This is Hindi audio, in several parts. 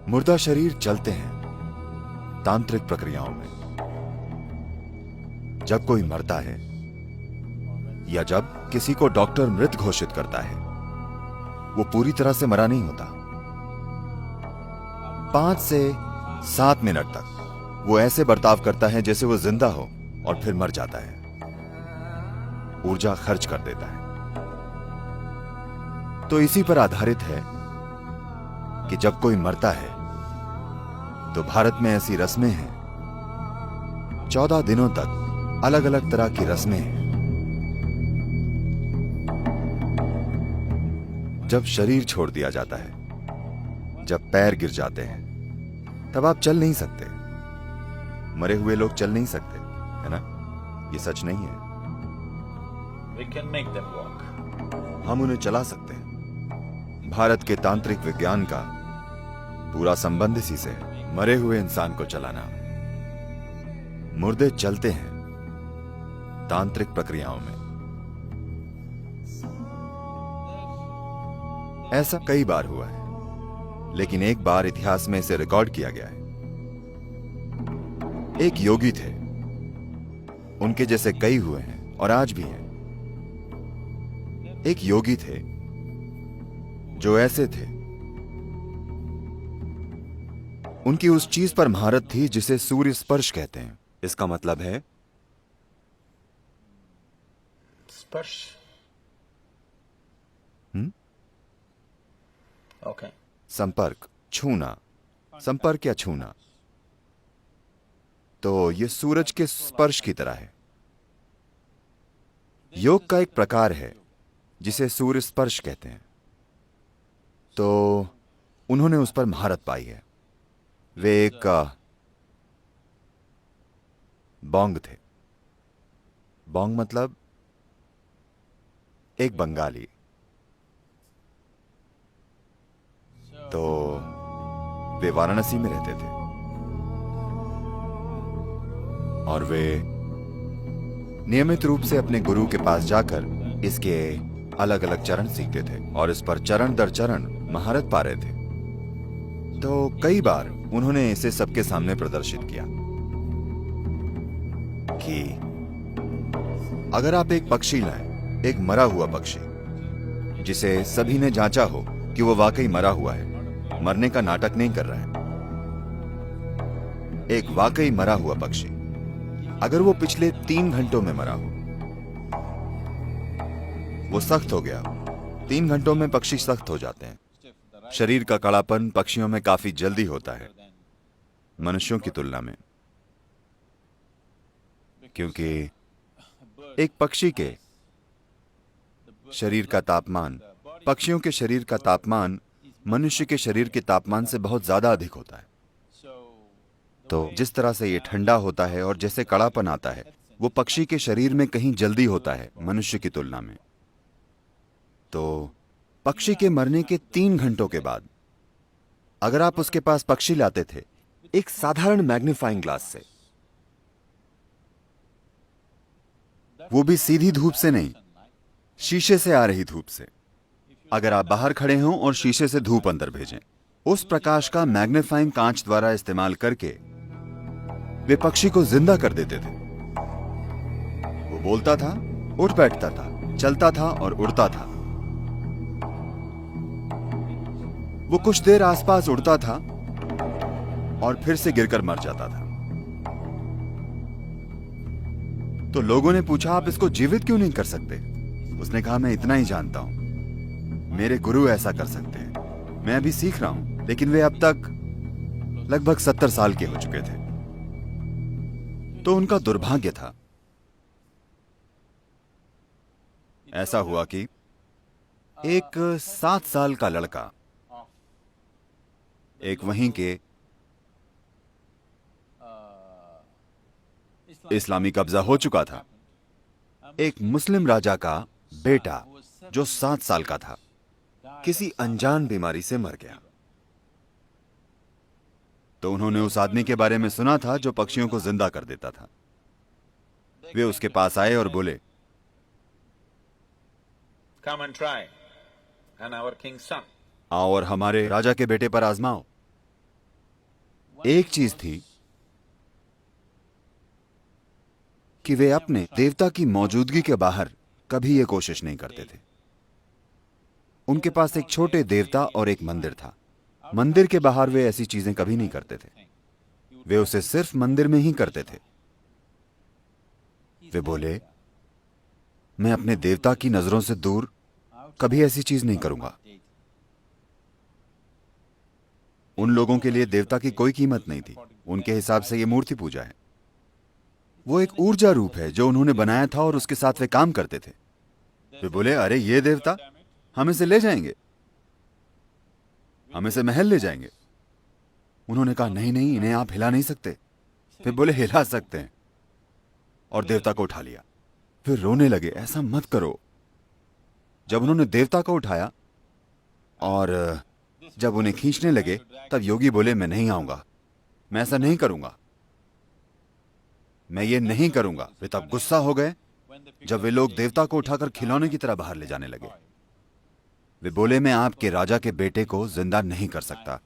मुर्दा शरीर चलते हैं तांत्रिक प्रक्रियाओं में। जब कोई मरता है या जब किसी को डॉक्टर मृत घोषित करता है, वो पूरी तरह से मरा नहीं होता। 5 से 7 मिनट तक वो ऐसे बर्ताव करता है जैसे वो जिंदा हो और फिर मर जाता है, ऊर्जा खर्च कर देता है। तो इसी पर आधारित है कि जब कोई मरता है तो भारत में ऐसी रस्में हैं, 14 दिनों तक अलग अलग तरह की रस्में हैं। जब शरीर छोड़ दिया जाता है, जब पैर गिर जाते हैं, तब आप चल नहीं सकते। मरे हुए लोग चल नहीं सकते, है ना? ये सच नहीं है। We can make them walk. हम उन्हें चला सकते हैं। भारत के तांत्रिक विज्ञान का पूरा संबंध इसी से है, मरे हुए इंसान को चलाना। मुर्दे चलते हैं तांत्रिक प्रक्रियाओं में। ऐसा कई बार हुआ है, लेकिन एक बार इतिहास में इसे रिकॉर्ड किया गया है। एक योगी थे, उनके जैसे कई हुए हैं और आज भी हैं। एक योगी थे जो ऐसे थे, उनकी उस चीज पर महारत थी जिसे सूर्य स्पर्श कहते हैं। इसका मतलब है स्पर्श। Okay. संपर्क, छूना, संपर्क या छूना। तो यह सूरज के स्पर्श की तरह है। योग का एक प्रकार है जिसे सूर्य स्पर्श कहते हैं। तो उन्होंने उस पर महारत पाई है। वे एक बोंग थे। बोंग मतलब एक बंगाली। तो वे वाराणसी में रहते थे और वे नियमित रूप से अपने गुरु के पास जाकर इसके अलग अलग चरण सीखते थे और इस पर चरण दर चरण महारत पा रहे थे। तो कई बार उन्होंने इसे सबके सामने प्रदर्शित किया कि अगर आप एक पक्षी लाएं, एक मरा हुआ पक्षी जिसे सभी ने जांचा हो कि वो वाकई मरा हुआ है, मरने का नाटक नहीं कर रहा है, एक वाकई मरा हुआ पक्षी, अगर वो पिछले 3 घंटों में मरा हो, वो सख्त हो गया। 3 घंटों में पक्षी सख्त हो जाते हैं। शरीर का कड़ापन पक्षियों में काफी जल्दी होता है मनुष्यों की तुलना में, क्योंकि एक पक्षी के शरीर का तापमान, पक्षियों के शरीर का तापमान मनुष्य के शरीर के तापमान से बहुत ज्यादा अधिक होता है। तो जिस तरह से ये ठंडा होता है और जैसे कड़ापन आता है, वो पक्षी के शरीर में कहीं जल्दी होता है मनुष्य की तुलना में। तो पक्षी के मरने के 3 घंटों के बाद अगर आप उसके पास पक्षी लाते थे एक साधारण मैग्नीफाइंग ग्लास से, वो भी सीधी धूप से नहीं, शीशे से आ रही धूप से, अगर आप बाहर खड़े हों और शीशे से धूप अंदर भेजें, उस प्रकाश का मैग्नीफाइंग कांच द्वारा इस्तेमाल करके वे पक्षी को जिंदा कर देते थे। वो बोलता था, उठ बैठता था, चलता था और उड़ता था। वो कुछ देर आसपास उड़ता था और फिर से गिरकर मर जाता था। तो लोगों ने पूछा, आप इसको जीवित क्यों नहीं कर सकते? उसने कहा, मैं इतना ही जानता हूं, मेरे गुरु ऐसा कर सकते हैं, मैं अभी सीख रहा हूं। लेकिन वे अब तक लगभग 70 साल के हो चुके थे। तो उनका दुर्भाग्य था। ऐसा हुआ कि एक 7 साल का लड़का, एक वहीं के इस्लामी कब्जा हो चुका था, एक मुस्लिम राजा का बेटा जो 7 साल का था, किसी अनजान बीमारी से मर गया। तो उन्होंने उस आदमी के बारे में सुना था जो पक्षियों को जिंदा कर देता था। वे उसके पास आए और बोले, Come and try. And our king's son. आओ और हमारे राजा के बेटे पर आजमाओ। एक चीज थी कि वे अपने देवता की मौजूदगी के बाहर कभी ये कोशिश नहीं करते थे। उनके पास एक छोटे देवता और एक मंदिर था। मंदिर के बाहर वे ऐसी चीजें कभी नहीं करते थे। वे उसे सिर्फ मंदिर में ही करते थे। वे बोले, मैं अपने देवता की नजरों से दूर कभी ऐसी चीज नहीं करूंगा। उन लोगों के लिए देवता की कोई कीमत नहीं थी। उनके हिसाब से यह मूर्ति पूजा है। वो एक ऊर्जा रूप है जो उन्होंने बनाया था और उसके साथ वे काम करते थे। वे बोले, अरे ये देवता, हम इसे ले जाएंगे, हम इसे महल ले जाएंगे। उन्होंने कहा, नहीं नहीं, इन्हें आप हिला नहीं सकते। वे बोले, हिला सकते हैं, और देवता को उठा लिया। फिर रोने लगे, ऐसा मत करो। जब उन्होंने देवता को उठाया और जब उन्हें खींचने लगे, तब योगी बोले, मैं नहीं आऊंगा, मैं ऐसा नहीं करूंगा, मैं ये नहीं करूंगा। वे तब गुस्सा हो गए जब वे लोग देवता को उठाकर खिलौने की तरह बाहर ले जाने लगे। वे बोले, मैं आपके राजा के बेटे को जिंदा नहीं कर सकता।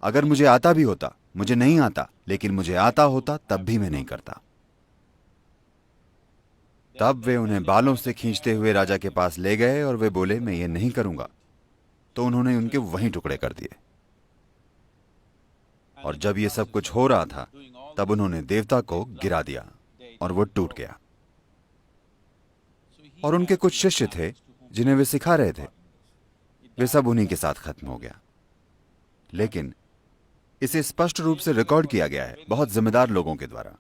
अगर मुझे आता भी होता, मुझे नहीं आता, लेकिन मुझे आता होता तब भी मैं नहीं करता। तब वे उन्हें बालों से खींचते हुए राजा के पास ले गए और वे बोले, मैं ये नहीं करूंगा। तो उन्होंने उनके वहीं टुकड़े कर दिए। और जब ये सब कुछ हो रहा था, तब उन्होंने देवता को गिरा दिया और वो टूट गया। और उनके कुछ शिष्य थे जिन्हें वे सिखा रहे थे, वे सब उन्हीं के साथ खत्म हो गया। लेकिन इसे स्पष्ट रूप से रिकॉर्ड किया गया है बहुत जिम्मेदार लोगों के द्वारा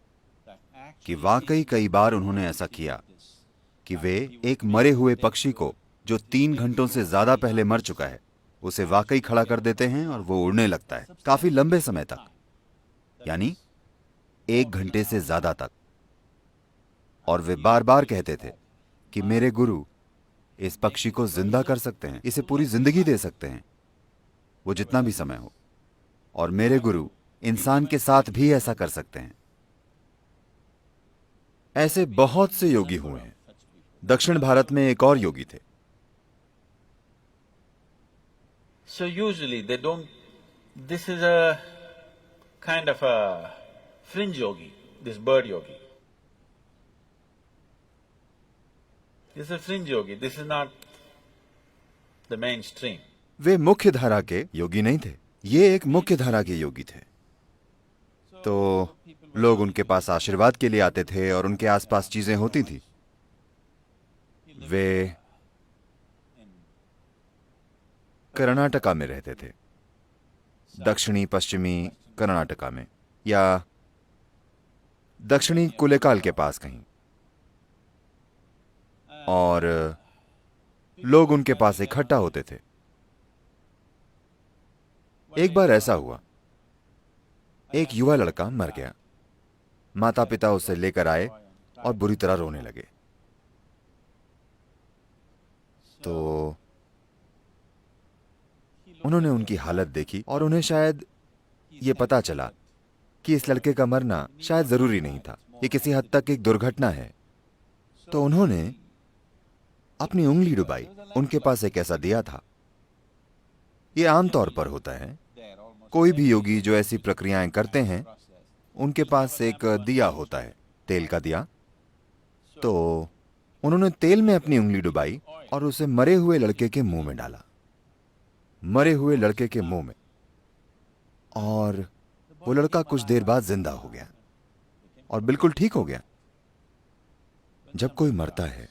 कि वाकई कई बार उन्होंने ऐसा किया कि वे एक मरे हुए पक्षी को जो 3 घंटों से ज्यादा पहले मर चुका है, उसे वाकई खड़ा कर देते हैं और वो उड़ने लगता है काफी लंबे समय तक, यानी 1 घंटे से ज्यादा तक। और वे बार बार कहते थे कि मेरे गुरु इस पक्षी को जिंदा कर सकते हैं, इसे पूरी जिंदगी दे सकते हैं, वो जितना भी समय हो। और मेरे गुरु इंसान के साथ भी ऐसा कर सकते हैं। ऐसे बहुत से योगी हुए हैं। दक्षिण भारत में एक और योगी थे। So usually they don't… This is a kind of a fringe yogi, this bird yogi. This is a fringe yogi, this is not the mainstream. वे मुख्य धारा के योगी नहीं थे, ये एक मुख्य धारा के योगी थे। तो लोग उनके पास आशीर्वाद के लिए आते थे और उनके आसपास चीजें होती थी। वे कर्नाटका में रहते थे, दक्षिणी पश्चिमी कर्नाटका में, या दक्षिणी कुलेकाल के पास कहीं। और लोग उनके पास इकट्ठा होते थे। एक बार ऐसा हुआ, एक युवा लड़का मर गया। माता पिता उसे लेकर आए और बुरी तरह रोने लगे। तो उन्होंने उनकी हालत देखी और उन्हें शायद ये पता चला कि इस लड़के का मरना शायद जरूरी नहीं था, ये किसी हद तक एक दुर्घटना है। तो उन्होंने अपनी उंगली डुबाई। उनके पास एक ऐसा दिया था। ये आमतौर पर होता है, कोई भी योगी जो ऐसी प्रक्रियाएं करते हैं, उनके पास एक दिया होता है, तेल का दिया। तो उन्होंने तेल में अपनी उंगली डुबाई और उसे मरे हुए लड़के के मुंह में डाला, मरे हुए लड़के के मुंह में। और वो लड़का कुछ देर बाद जिंदा हो गया और बिल्कुल ठीक हो गया। जब कोई मरता है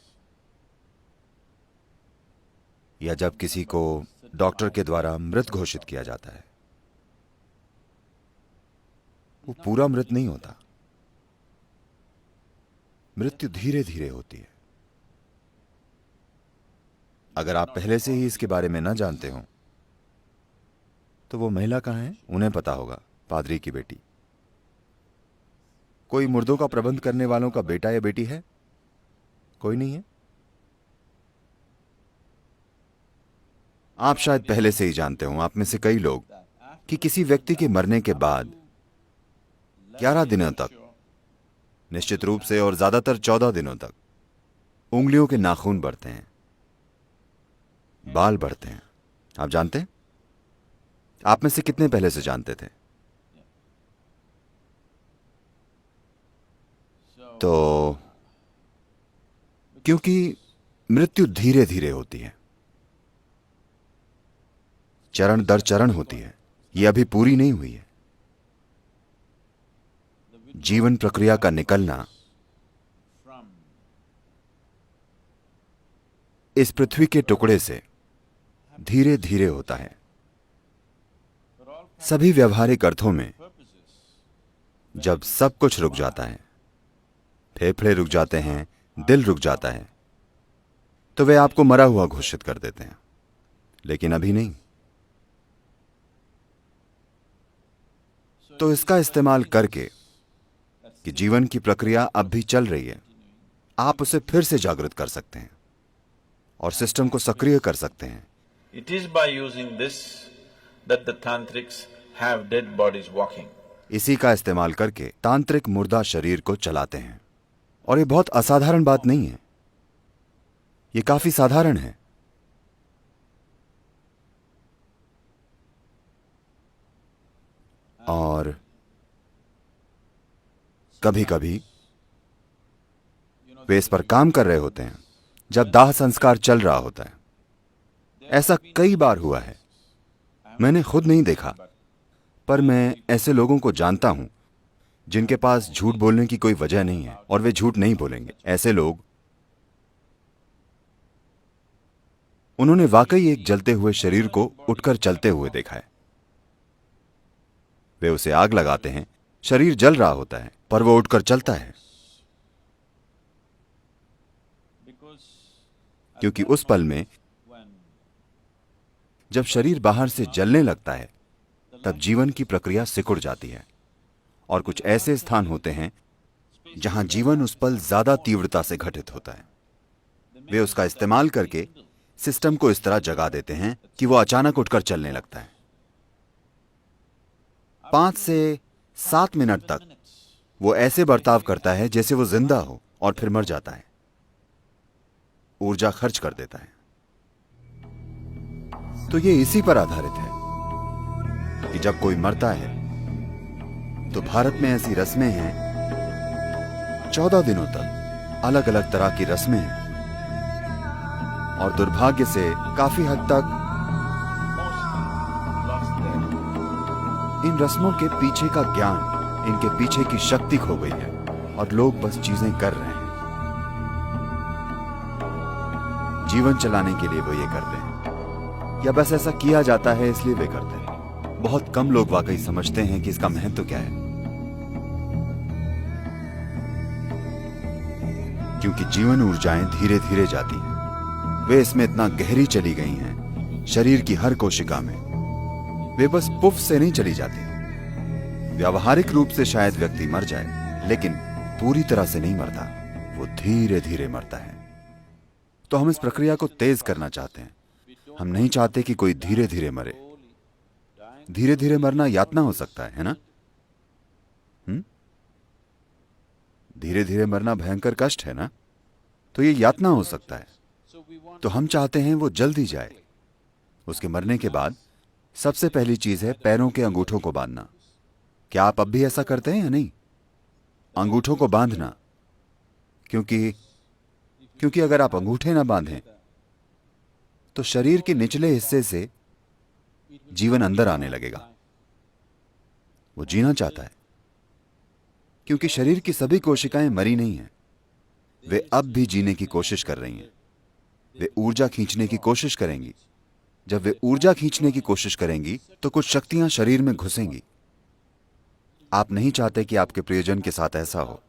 या जब किसी को डॉक्टर के द्वारा मृत घोषित किया जाता है, वो पूरा मृत नहीं होता। मृत्यु धीरे धीरे होती है। अगर आप पहले से ही इसके बारे में न जानते हो तो वो महिला कहां है, उन्हें पता होगा, पादरी की बेटी। कोई मुर्दों का प्रबंध करने वालों का बेटा या बेटी है? कोई नहीं है। आप शायद पहले से ही जानते हो, आप में से कई लोग, कि किसी व्यक्ति के मरने के बाद 11 दिनों तक, निश्चित रूप से, और ज्यादातर 14 दिनों तक उंगलियों के नाखून बढ़ते हैं, बाल बढ़ते हैं। आप जानते हैं? आप में से कितने पहले से जानते थे? तो क्योंकि मृत्यु धीरे धीरे होती है, चरण दर चरण होती है, यह अभी पूरी नहीं हुई है। जीवन प्रक्रिया का निकलना इस पृथ्वी के टुकड़े से धीरे धीरे होता है। सभी व्यवहारिक अर्थों में जब सब कुछ रुक जाता है, फेफड़े रुक जाते हैं, दिल रुक जाता है, तो वे आपको मरा हुआ घोषित कर देते हैं, लेकिन अभी नहीं। तो इसका इस्तेमाल करके कि जीवन की प्रक्रिया अब भी चल रही है, आप उसे फिर से जागृत कर सकते हैं और सिस्टम को सक्रिय कर सकते हैं। It is by using this that the tantrics have dead bodies walking. इसी का इस्तेमाल करके तांत्रिक मुर्दा शरीर को चलाते हैं। और ये बहुत असाधारण बात नहीं है, ये काफी साधारण है। और कभी कभी वे इस पर काम कर रहे होते हैं जब दाह संस्कार चल रहा होता है। ऐसा कई बार हुआ है, मैंने खुद नहीं देखा, पर मैं ऐसे लोगों को जानता हूं जिनके पास झूठ बोलने की कोई वजह नहीं है और वे झूठ नहीं बोलेंगे। ऐसे लोग, उन्होंने वाकई एक जलते हुए शरीर को उठकर चलते हुए देखा है। वे उसे आग लगाते हैं, शरीर जल रहा होता है, पर वो उठकर चलता है, क्योंकि उस पल में जब शरीर बाहर से जलने लगता है तब जीवन की प्रक्रिया सिकुड़ जाती है। और कुछ ऐसे स्थान होते हैं जहां जीवन उस पल ज्यादा तीव्रता से घटित होता है। वे उसका इस्तेमाल करके सिस्टम को इस तरह जगा देते हैं कि वो अचानक उठकर चलने लगता है। 5 से 7 मिनट तक वो ऐसे बर्ताव करता है जैसे वो जिंदा हो, और फिर मर जाता है, ऊर्जा खर्च कर देता है। तो ये इसी पर आधारित है कि जब कोई मरता है तो भारत में ऐसी रस्में हैं, 14 दिनों तक अलग अलग तरह की रस्में हैं, और दुर्भाग्य से काफी हद तक इन रस्मों के पीछे का ज्ञान, इनके पीछे की शक्ति खो गई है और लोग बस चीजें कर रहे हैं। जीवन चलाने के लिए वो ये करते हैं, या बस ऐसा किया जाता है इसलिए वे करते हैं। बहुत कम लोग वाकई समझते हैं कि इसका महत्व क्या है, क्योंकि जीवन ऊर्जाएं धीरे धीरे जाती हैं। वे इसमें इतना गहरी चली गई हैं, शरीर की हर कोशिका में। वे बस पुफ से नहीं चली जाती। व्यावहारिक रूप से शायद व्यक्ति मर जाए, लेकिन पूरी तरह से नहीं मरता, वो धीरे धीरे मरता है। तो हम इस प्रक्रिया को तेज करना चाहते हैं। हम नहीं चाहते कि कोई धीरे धीरे मरे। धीरे धीरे मरना यातना हो सकता है ना? धीरे धीरे मरना भयंकर कष्ट है ना? तो ये यातना हो सकता है। तो हम चाहते हैं वो जल्दी जाए। उसके मरने के बाद सबसे पहली चीज है पैरों के अंगूठों को बांधना। क्या आप अब भी ऐसा करते हैं या नहीं? अंगूठों को बांधना, क्योंकि अगर आप अंगूठे ना बांधें तो शरीर के निचले हिस्से से जीवन अंदर आने लगेगा। वो जीना चाहता है, क्योंकि शरीर की सभी कोशिकाएं मरी नहीं हैं, वे अब भी जीने की कोशिश कर रही हैं। वे ऊर्जा खींचने की कोशिश करेंगी। जब वे ऊर्जा खींचने की कोशिश करेंगी तो कुछ शक्तियां शरीर में घुसेंगी। आप नहीं चाहते कि आपके प्रियजन के साथ ऐसा हो,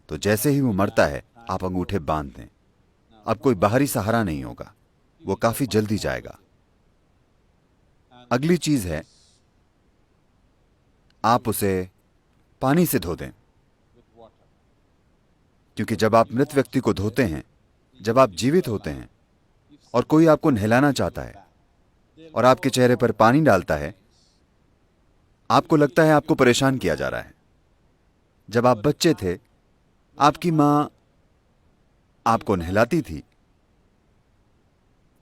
तो जैसे ही वो मरता है आप अंगूठे बांध दें। अब कोई बाहरी सहारा नहीं होगा, वो काफी जल्दी जाएगा। अगली चीज है, आप उसे पानी से धो दें, क्योंकि जब आप मृत व्यक्ति को धोते हैं, जब आप जीवित होते हैं और कोई आपको नहलाना चाहता है और आपके चेहरे पर पानी डालता है, आपको लगता है आपको परेशान किया जा रहा है। जब आप बच्चे थे, आपकी मां आपको नहलाती थी,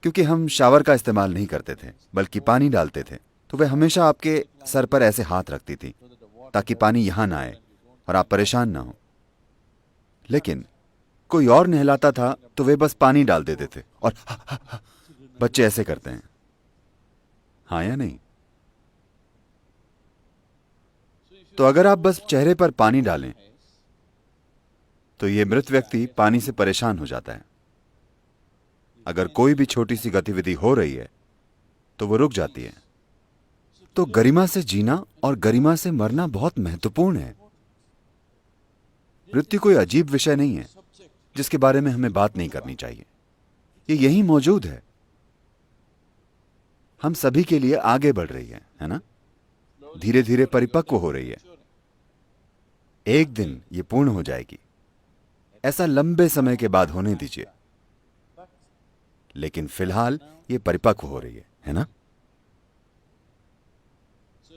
क्योंकि हम शावर का इस्तेमाल नहीं करते थे बल्कि पानी डालते थे, तो वे हमेशा आपके सर पर ऐसे हाथ रखती थी ताकि पानी यहां ना आए और आप परेशान ना हो। लेकिन कोई और नहलाता था तो वे बस पानी डाल देते थे और बच्चे ऐसे करते हैं, हाँ या नहीं? तो अगर आप बस चेहरे पर पानी डालें तो ये मृत व्यक्ति पानी से परेशान हो जाता है। अगर कोई भी छोटी सी गतिविधि हो रही है तो वो रुक जाती है। तो गरिमा से जीना और गरिमा से मरना बहुत महत्वपूर्ण है। मृत्यु कोई अजीब विषय नहीं है जिसके बारे में हमें बात नहीं करनी चाहिए। ये यहीं मौजूद है, हम सभी के लिए आगे बढ़ रही है ना? धीरे धीरे परिपक्व हो रही है। एक दिन ये पूर्ण हो जाएगी। ऐसा लंबे समय के बाद होने दीजिए, लेकिन फिलहाल ये परिपक्व हो रही है ना?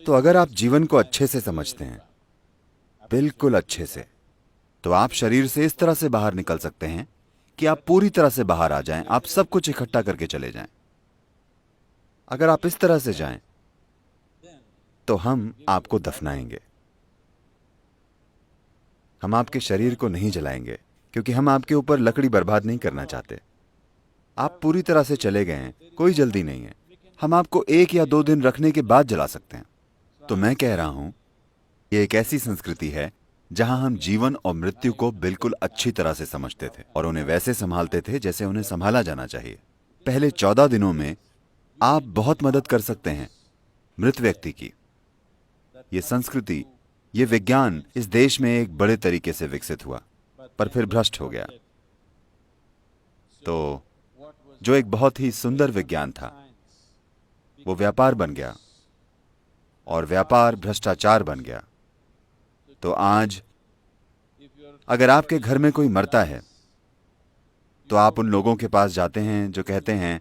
तो अगर आप जीवन को अच्छे से समझते हैं, बिल्कुल अच्छे से, तो आप शरीर से इस तरह से बाहर निकल सकते हैं कि आप पूरी तरह से बाहर आ जाएं, आप सब कुछ इकट्ठा करके चले जाएं। अगर आप इस तरह से जाएं तो हम आपको दफनाएंगे। हम आपके शरीर को नहीं जलाएंगे क्योंकि हम आपके ऊपर लकड़ी बर्बाद नहीं करना चाहते। आप पूरी तरह से चले गए हैं, कोई जल्दी नहीं है। हम आपको 1 या 2 दिन रखने के बाद जला सकते हैं। तो मैं कह रहा हूं, ये एक ऐसी संस्कृति है जहां हम जीवन और मृत्यु को बिल्कुल अच्छी तरह से समझते थे और उन्हें वैसे संभालते थे जैसे उन्हें संभाला जाना चाहिए। पहले 14 दिनों में आप बहुत मदद कर सकते हैं मृत व्यक्ति की। ये संस्कृति, ये विज्ञान इस देश में एक बड़े तरीके से विकसित हुआ, पर फिर भ्रष्ट हो गया। तो जो एक बहुत ही सुंदर विज्ञान था, वो व्यापार बन गया और व्यापार भ्रष्टाचार बन गया। तो आज अगर आपके घर में कोई मरता है तो आप उन लोगों के पास जाते हैं जो कहते हैं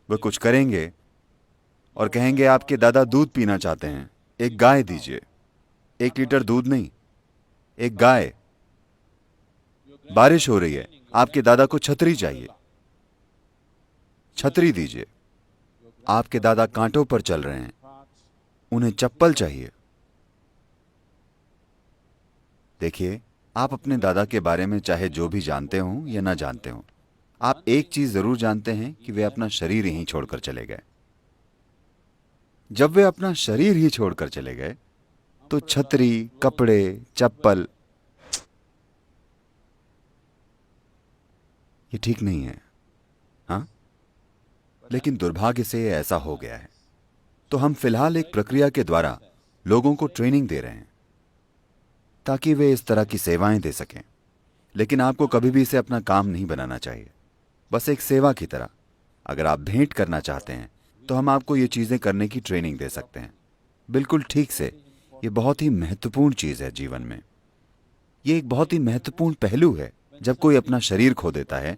वे कुछ करेंगे और कहेंगे आपके दादा दूध पीना चाहते हैं, एक गाय दीजिए। 1 लीटर दूध नहीं, एक गाय। बारिश हो रही है, आपके दादा को छतरी चाहिए, छतरी दीजिए। आपके दादा कांटों पर चल रहे हैं, उन्हें चप्पल चाहिए। देखिए, आप अपने दादा के बारे में चाहे जो भी जानते हो या ना जानते हो, आप एक चीज जरूर जानते हैं कि वे अपना शरीर यहीं छोड़कर चले गए। जब वे अपना शरीर ही छोड़कर चले गए तो छतरी, कपड़े, चप्पल, ये ठीक नहीं है, हाँ? लेकिन दुर्भाग्य से ये ऐसा हो गया है। तो हम फिलहाल एक प्रक्रिया के द्वारा लोगों को ट्रेनिंग दे रहे हैं ताकि वे इस तरह की सेवाएं दे सकें। लेकिन आपको कभी भी इसे अपना काम नहीं बनाना चाहिए, बस एक सेवा की तरह। अगर आप भेंट करना चाहते हैं तो हम आपको ये चीजें करने की ट्रेनिंग दे सकते हैं, बिल्कुल ठीक से। ये बहुत ही महत्वपूर्ण चीज है जीवन में। ये एक बहुत ही महत्वपूर्ण पहलू है। जब कोई अपना शरीर खो देता है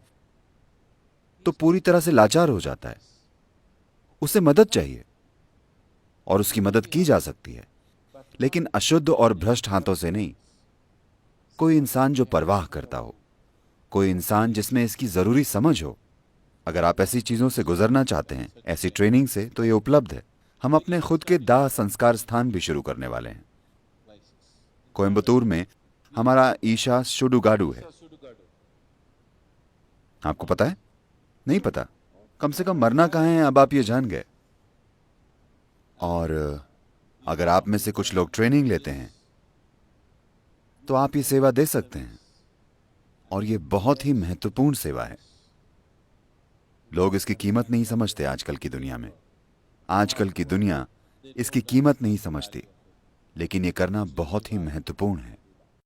तो पूरी तरह से लाचार हो जाता है। उसे मदद चाहिए और उसकी मदद की जा सकती है, लेकिन अशुद्ध और भ्रष्ट हाथों से नहीं। कोई इंसान जो परवाह करता हो, कोई इंसान जिसमें इसकी जरूरी समझ हो। अगर आप ऐसी चीजों से गुजरना चाहते हैं, ऐसी ट्रेनिंग से, तो ये उपलब्ध है। हम अपने खुद के दाह संस्कार स्थान भी शुरू करने वाले हैं। कोयम्बतूर में हमारा ईशा सुडुगाडू है। आपको पता है? नहीं पता? कम से कम मरना कहाँ है, अब आप ये जान गए। और अगर आप में से कुछ लोग ट्रेनिंग लेते हैं तो आप ये सेवा दे सकते हैं, और ये बहुत ही महत्वपूर्ण सेवा है। लोग इसकी कीमत नहीं समझते आजकल की दुनिया में। आजकल की दुनिया इसकी कीमत नहीं समझती, लेकिन ये करना बहुत ही महत्वपूर्ण है।